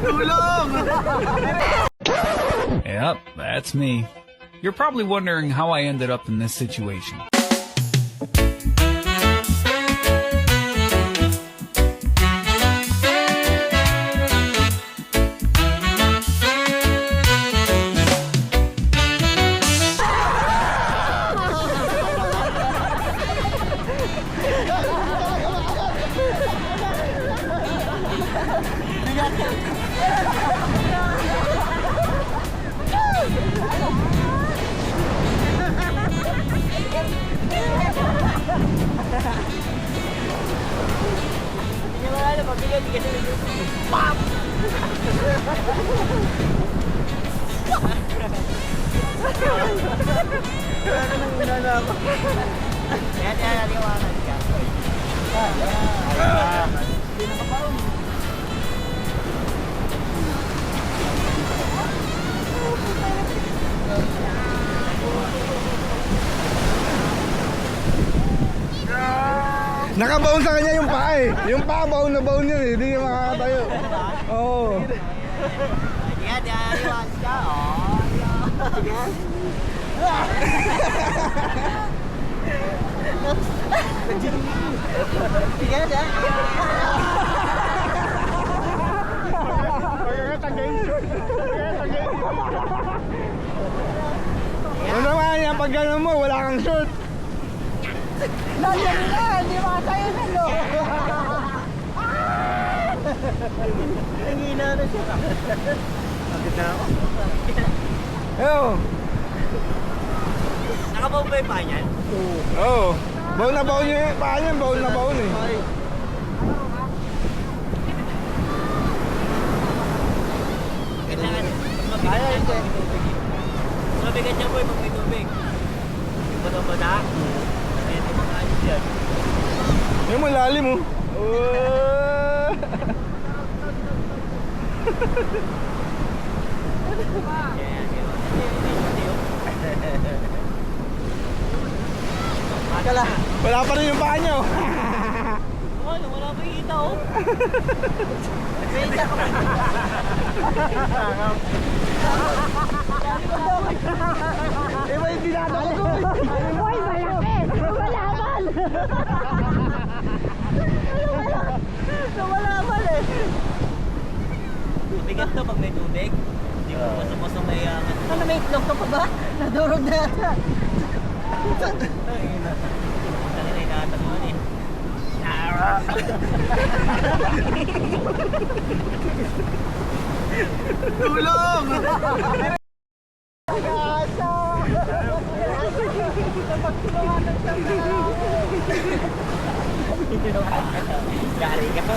Tulong! Yep, that's me. You're probably wondering how I ended up in this situation. Nakabaon sa kanya yung paa eh. Yung paa baon na baon yun eh. Hindi niya makakatayo. Oo. Yan, iwan ka. Sige. Sige, sige. Ano naman yan, pag gano'n mo, wala kang short. Nandiyan na, hindi makasayo na lo. Nangina na siya. Agad na ako. Eyo. Nakabaw ba yung paa niyan? Oo. Baon na baon yun eh. Paa niyan, baon na baon eh. Kailangan, mabigat niya po. Mabigat niya po yung pag may tubig. Yung bata-bata. Ayan, yung mga ayos yan. Yung malalim oh. Akala. Wala pa rin yung paa niyo. Wala pa yung kita oh. Nagpita ko. Iba yung dinadako ko. Uy, malaki! Lumalaban! Lumalaban eh. Bigat to pag may tubig. Hindi mo pasok-pasok may ano, may itlog ka pa ba? Nadurog na ata. Tangina na inataguan eh. Tulong! Gari ka.